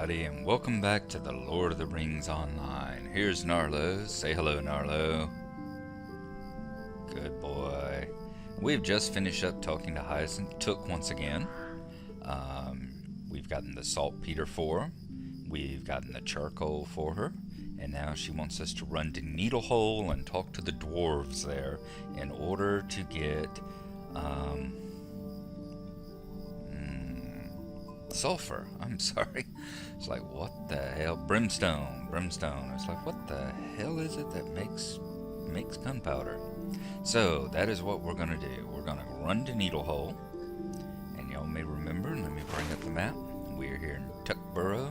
everybody, and welcome back to the Lord of the Rings Online. Here's Gnarlo. Say hello, Gnarlo. Good boy. We've just finished up talking to Hyacinth Took once again. We've gotten the saltpeter for her. We've gotten the charcoal for her. And now she wants us to run to Needlehole and talk to the dwarves there in order to get sulfur. I'm sorry. It's like, what the hell? Brimstone. It's like, what the hell is it that makes gunpowder? So that is what we're gonna do. We're gonna run to Needlehole, and y'all may remember. Let me bring up the map. We're here in Tuckborough,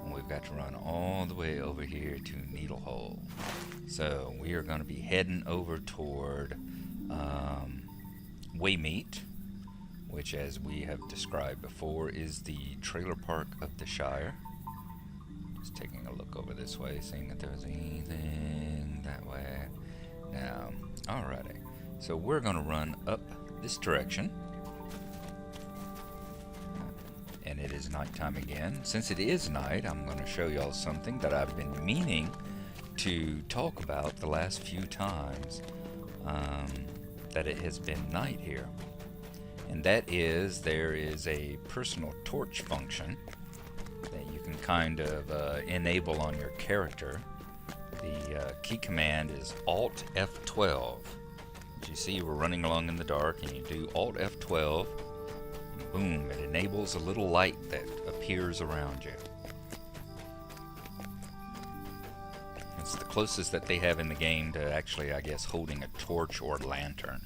and we've got to run all the way over here to Needlehole. So we are gonna be heading over toward Waymeet, which, as we have described before, is the trailer park of the Shire. Just taking a look over this way, seeing if there's anything that way. Now, alrighty. So we're going to run up this direction. And it is nighttime again. Since it is night, I'm going to show y'all something that I've been meaning to talk about the last few times that it has been night here. And that is, there is a personal torch function that you can kind of enable on your character. The key command is Alt F12. As you see, we're running along in the dark, and you do Alt F12, and boom, it enables a little light that appears around you. It's the closest that they have in the game to actually, I guess, holding a torch or lantern.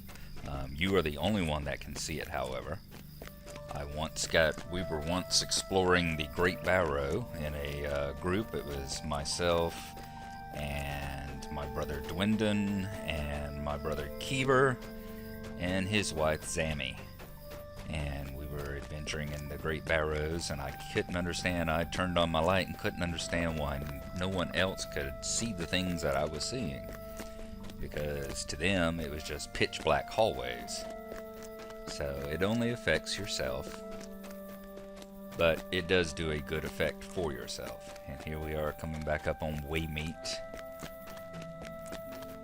You are the only one that can see it, however. We were once exploring the Great Barrow in a group. It was myself and my brother Dwindon and my brother Keeber and his wife Zammy. And we were adventuring in the Great Barrows, and I couldn't understand. I turned on my light and couldn't understand why no one else could see the things that I was seeing. Because to them, it was just pitch black hallways. So it only affects yourself, but it does do a good effect for yourself. And here we are coming back up on Waymeet,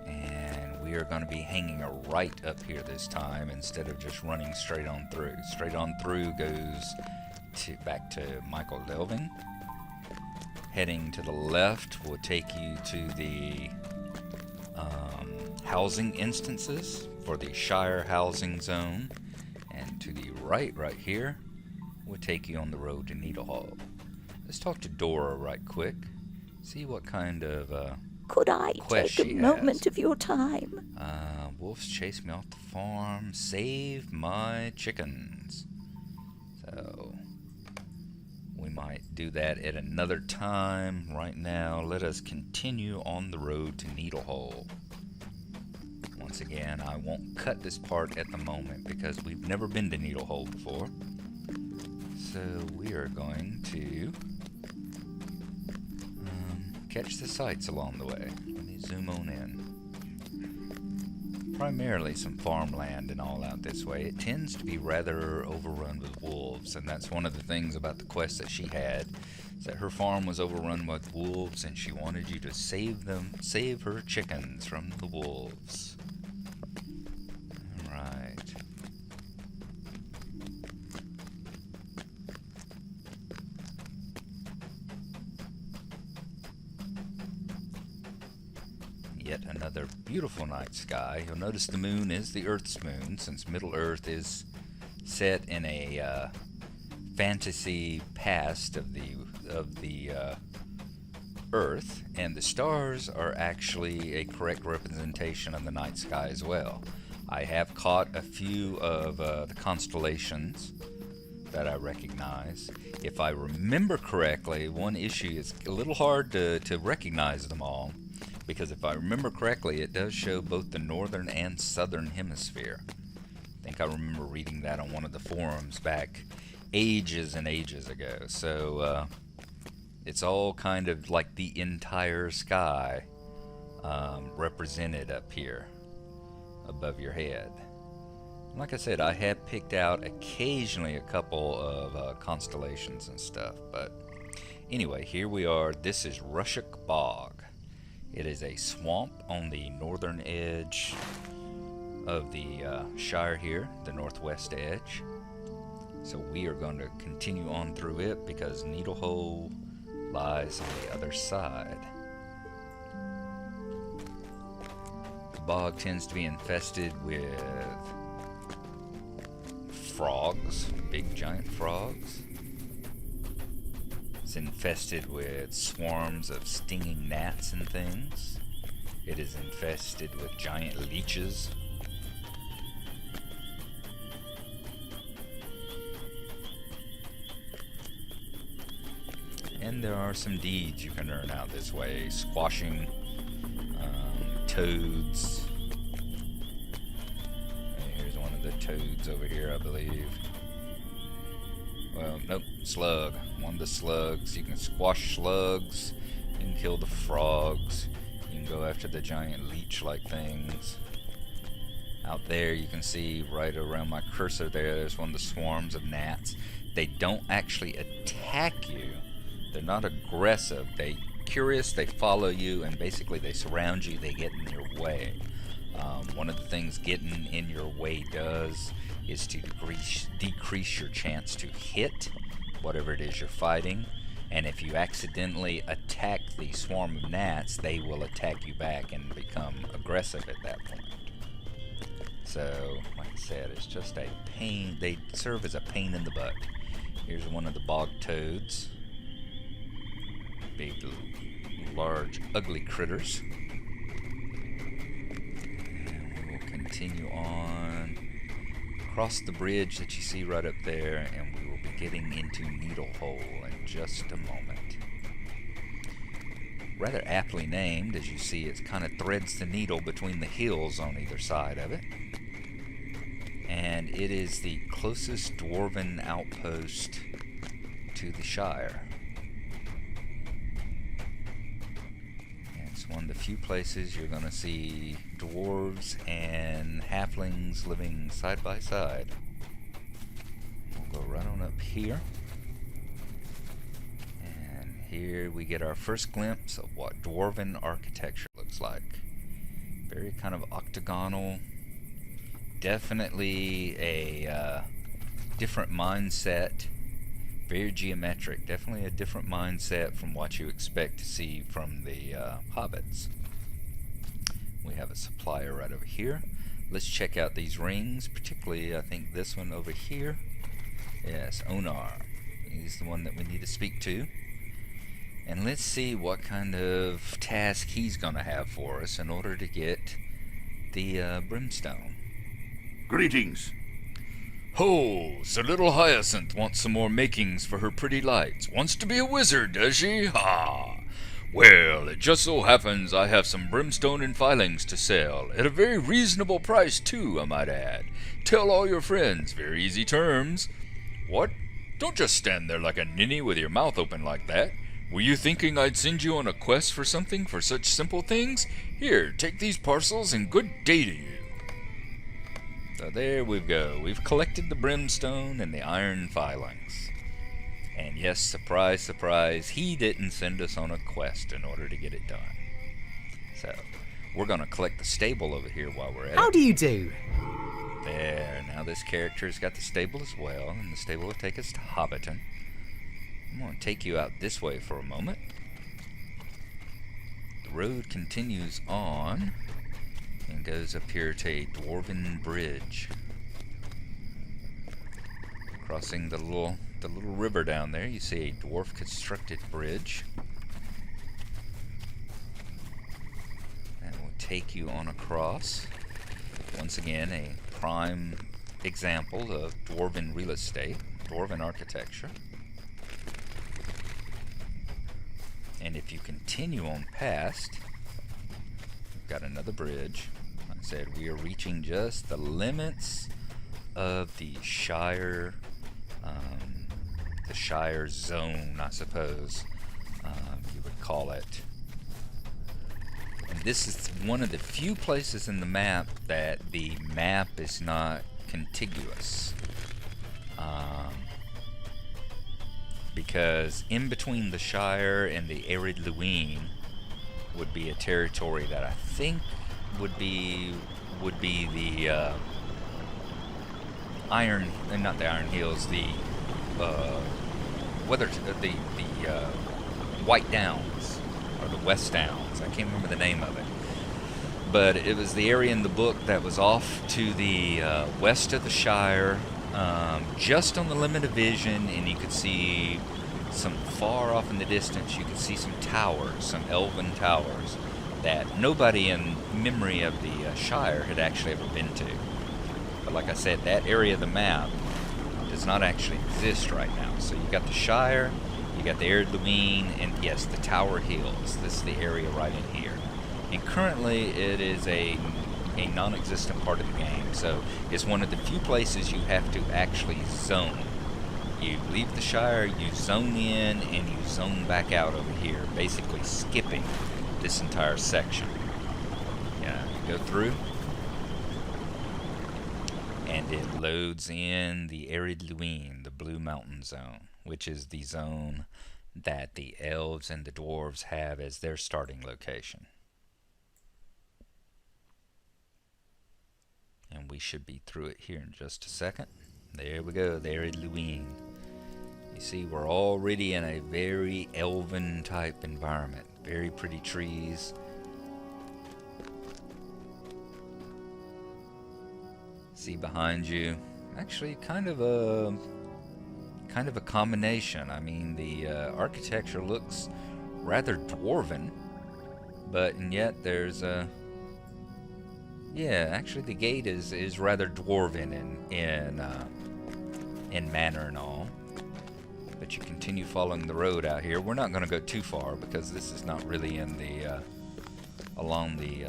and we are going to be hanging a right up here this time instead of just running straight on through. Straight on through goes back to Michael Delving. Heading to the left will take you to the housing instances for the Shire housing zone, and to the right here will take you on the road to Needlehole. Let's talk to Dora right quick, see what kind of Could I quest take a she moment has. of your time? Wolves chased me off the farm, save my chickens. So we might do that at another time. Right now, let us continue on the road to Needlehole. Once again, I won't cut this part at the moment because we've never been to Needlehole before. So we are going to catch the sights along the way. Let me zoom on in. Primarily some farmland and all out this way. It tends to be rather overrun with wolves, and that's one of the things about the quest that she had, is that her farm was overrun with wolves, and she wanted you to save her chickens from the wolves. Alright. Yet another beautiful night sky. You'll notice the moon is the Earth's moon, since Middle Earth is set in a fantasy past of the Earth, and the stars are actually a correct representation of the night sky as well. I have caught a few of the constellations that I recognize. If I remember correctly, one issue is a little hard to recognize them all, because if I remember correctly, it does show both the northern and southern hemisphere. I think I remember reading that on one of the forums back ages and ages ago. So it's all kind of like the entire sky represented up here above your head. Like I said, I have picked out occasionally a couple of constellations and stuff, but Anyway, here we are. This is Rushok Bog. It is a swamp on the northern edge of the Shire here, the northwest edge. So we are going to continue on through it because Needlehole lies on the other side. The bog tends to be infested with frogs, big giant frogs. It's infested with swarms of stinging gnats and things. It is infested with giant leeches. And there are some deeds you can earn out this way. Squashing toads. Here's one of the toads over here, I believe. Well, nope, slug. One of the slugs. You can squash slugs. You can kill the frogs. You can go after the giant leech-like things. Out there, you can see right around my cursor there's one of the swarms of gnats. They don't actually attack you. They're not aggressive. They're curious, they follow you, and basically they surround you, they get in your way. One of the things getting in your way does is to decrease your chance to hit whatever it is you're fighting. And if you accidentally attack the swarm of gnats, they will attack you back and become aggressive at that point. So, like I said, it's just a pain. They serve as a pain in the butt. Here's one of the bog toads. Big, large, ugly critters. And we will continue on across the bridge that you see right up there, and we will be getting into Needlehole in just a moment. Rather aptly named, as you see, it kind of threads the needle between the hills on either side of it. And it is the closest dwarven outpost to the Shire. It's one of the few places you're going to see dwarves and halflings living side by side. We'll go right on up here. And here we get our first glimpse of what dwarven architecture looks like. Very kind of octagonal. Definitely a different mindset. Very geometric. Definitely a different mindset from what you expect to see from the hobbits. We have a supplier right over here. Let's check out these rings, particularly I think this one over here. Yes, Onar. He's the one that we need to speak to. And let's see what kind of task he's going to have for us in order to get the brimstone. Greetings. Ho, so little Hyacinth wants some more makings for her pretty lights. Wants to be a wizard, does she? Ha! Well, it just so happens I have some brimstone and filings to sell, at a very reasonable price, too, I might add. Tell all your friends, very easy terms. What? Don't just stand there like a ninny with your mouth open like that. Were you thinking I'd send you on a quest for something for such simple things? Here, take these parcels and good day to you. So there we go. We've collected the brimstone and the iron filings. And yes, surprise, surprise, he didn't send us on a quest in order to get it done. So, we're going to collect the stable over here while we're at it. How do you do? There, now this character's got the stable as well, and the stable will take us to Hobbiton. I'm going to take you out this way for a moment. The road continues on and goes up here to a dwarven bridge. Crossing the little river down there, you see a dwarf constructed bridge. That will take you on across. Once again, a prime example of dwarven real estate, dwarven architecture. And if you continue on past, we've got another bridge. Like I said, we are reaching just the limits of the Shire zone, I suppose you would call it. And this is one of the few places in the map that the map is not contiguous. because in between the Shire and the Arid Luine would be a territory that I think would be the Iron, not the Iron Hills, the White Downs or the West Downs. I can't remember the name of it, but it was the area in the book that was off to the west of the Shire, just on the limit of vision, and you could see some far off in the distance. You could see some towers, some elven towers that nobody in memory of the Shire had actually ever been to. But like I said, that area of the map does not actually exist right now. So you got the Shire, you got the Arid Luine, and yes, the Tower Hills. This is the area right in here. And currently it is a non-existent part of the game. So it's one of the few places you have to actually zone. You leave the Shire, you zone in, and you zone back out over here, basically skipping this entire section. Yeah, go through, and it loads in the Arid Luine, the Blue Mountain Zone, which is the zone that the Elves and the Dwarves have as their starting location. And we should be through it here in just a second. There we go, the Arid Luine. You see, we're already in a very elven type environment. Very pretty trees. See behind you, actually kind of a combination. I mean, the architecture looks rather dwarven, but and yet there's a actually the gate is rather dwarven in manner and all. But you continue following the road out here. We're not going to go too far because this is not really in the along the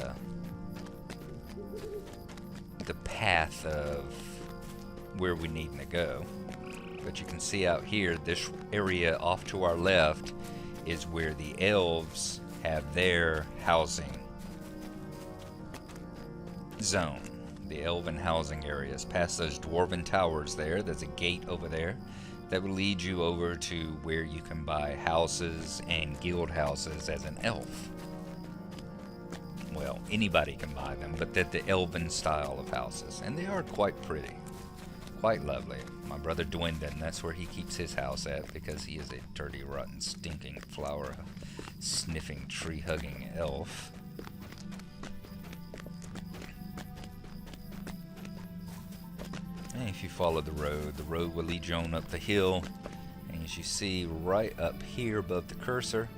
path of where we need to go. But you can see out here, this area off to our left is where the Elves have their housing zone. The elven housing areas. Past those dwarven towers there, there's a gate over there that will lead you over to where you can buy houses and guild houses as an elf. Well, anybody can buy them, but they're the elven style of houses, and they are quite pretty, quite lovely. My brother Dwyndon, that's where he keeps his house at, because he is a dirty, rotten, stinking, flower-sniffing, tree-hugging elf. And if you follow the road will lead you on up the hill. And as you see right up here above the cursor,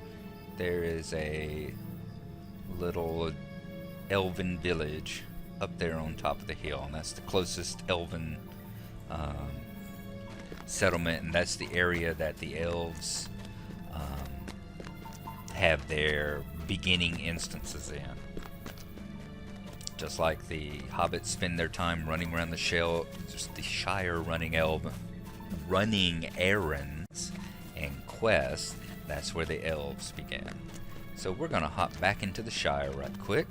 there is a little elven village up there on top of the hill. And that's the closest elven settlement. And that's the area that the Elves have their beginning instances in. Just like the hobbits spend their time running around the Shire running errands and quests, that's where the Elves began. So we're going to hop back into the Shire right quick.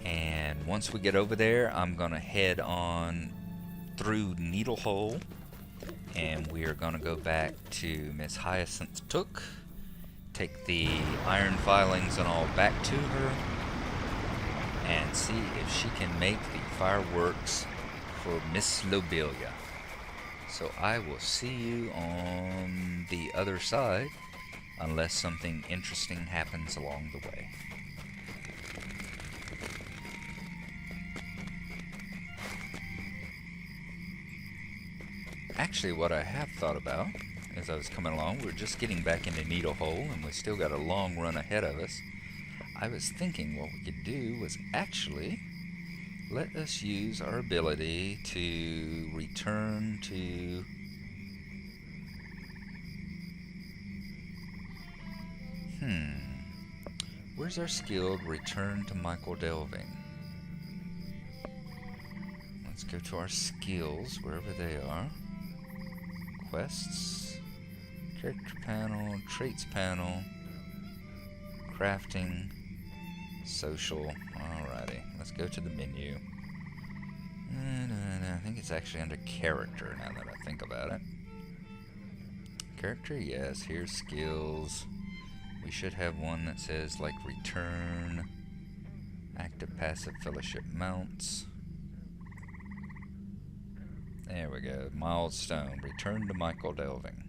And once we get over there, I'm going to head on through Needlehole. And we are going to go back to Miss Hyacinth Took. Take the iron filings and all back to her. And see if she can make the fireworks for Miss Lobelia. So I will see you on the other side, unless something interesting happens along the way. Actually, what I have thought about, as I was coming along, we're just getting back into Needlehole, and we still got a long run ahead of us. I was thinking what we could do was actually let us use our ability to return to where's our skilled return to Michael Delving? Let's go to our skills wherever they are. Quests, character panel, traits panel, crafting, social. Alrighty, let's go to the menu. I think it's actually under character now that I think about it. character? Yes, here's skills. We should have one that says like return, active, passive, fellowship mounts. There we go. Milestone. Return to Michael Delving.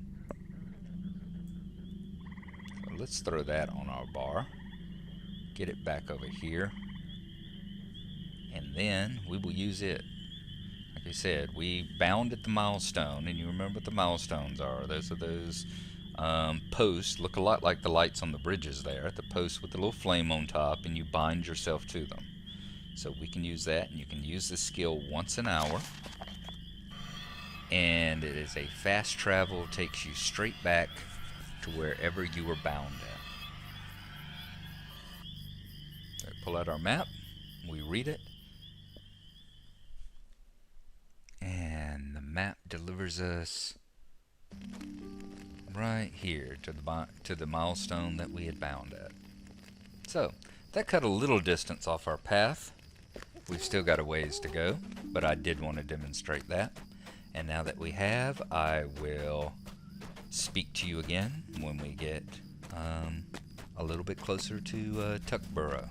So let's throw that on our bar. Get it back over here. And then we will use it. Like I said, we bound at the milestone, and you remember what the milestones are. Those are those posts. Look a lot like the lights on the bridges there. The posts with the little flame on top, and you bind yourself to them. So we can use that, and you can use this skill once an hour. And it is a fast travel, takes you straight back to wherever you were bound at. So pull out our map, we read it, and the map delivers us right here to the milestone that we had bound at. So that cut a little distance off our path. We've still got a ways to go, but I did want to demonstrate that. And now that we have, I will speak to you again when we get a little bit closer to Tuckborough.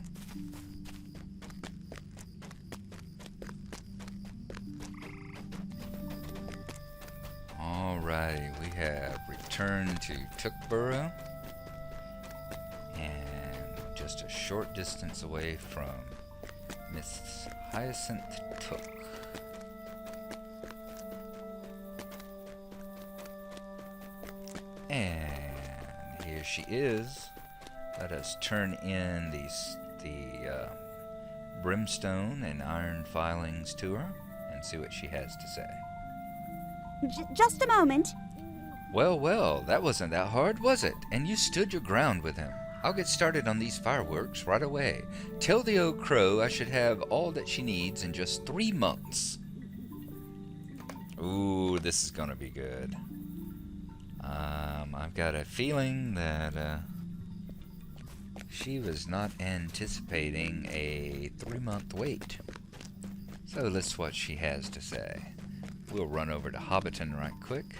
Alrighty, we have returned to Tuckborough, and just a short distance away from Miss Hyacinth Took. And here she is. Let us turn in the brimstone and iron filings to her and see what she has to say. Just a moment. Well, well, that wasn't that hard, was it? And you stood your ground with him. I'll get started on these fireworks right away. Tell the old crow I should have all that she needs in just 3 months. Ooh, this is gonna be good. I've got a feeling that she was not anticipating a 3-month wait. So let's see what she has to say. We'll run over to Hobbiton right quick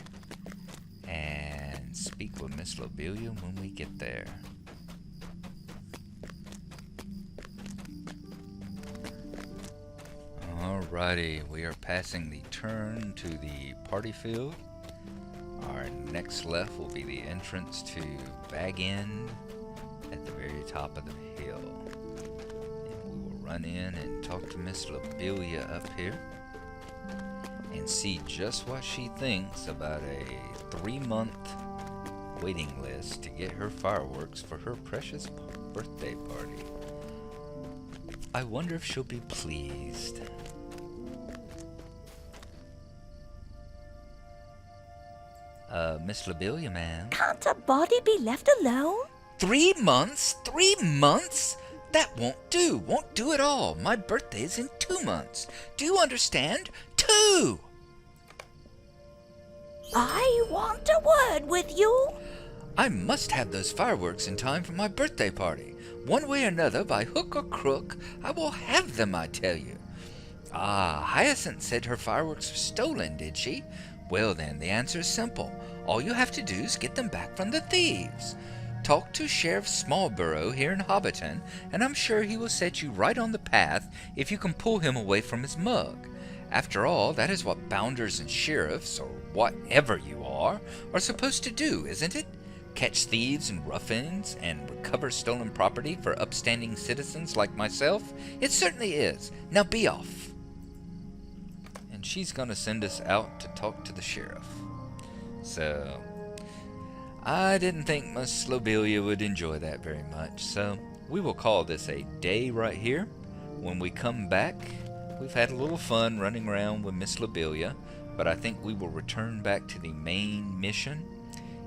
and speak with Miss Lobelia when we get there. Alrighty, we are passing the turn to the party field. Our next left will be the entrance to Baggins at the very top of the hill. And we will run in and talk to Miss Lobelia up here and see just what she thinks about a 3-month waiting list to get her fireworks for her precious birthday party. I wonder if she'll be pleased. Miss Lobelia, ma'am. Can't a body be left alone? 3 months? 3 months? That won't do at all. My birthday is in 2 months. Do you understand? 2! I want a word with you. I must have those fireworks in time for my birthday party. One way or another, by hook or crook, I will have them, I tell you. Ah, Hyacinth said her fireworks were stolen, did she? Well then, the answer is simple. All you have to do is get them back from the thieves. Talk to Sheriff Smallborough here in Hobbiton, and I'm sure he will set you right on the path if you can pull him away from his mug. After all, that is what bounders and sheriffs, or whatever you are supposed to do, isn't it? Catch thieves and ruffians and recover stolen property for upstanding citizens like myself? It certainly is. Now be off. And she's going to send us out to talk to the sheriff. So, I didn't think Miss Lobelia would enjoy that very much, so we will call this a day right here. When we come back, we've had a little fun running around with Miss Lobelia, but I think we will return back to the main mission.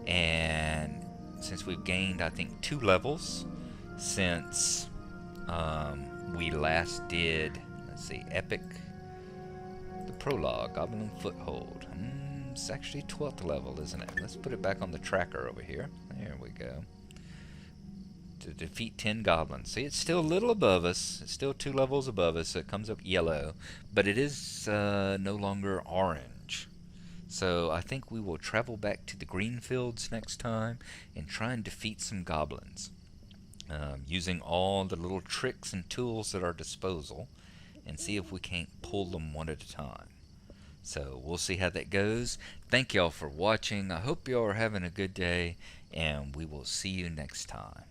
And since we've gained, I think, 2 levels since we last did, let's see, Epic, the Prologue, Goblin Foothold. It's actually 12th level, isn't it? Let's put it back on the tracker over here. There we go. To defeat 10 goblins. See, it's still a little above us. It's still 2 levels above us. So it comes up yellow, but it is no longer orange. So I think we will travel back to the green fields next time and try and defeat some goblins, using all the little tricks and tools at our disposal, and see if we can't pull them one at a time. So we'll see how that goes. Thank y'all for watching. I hope y'all are having a good day, and we will see you next time.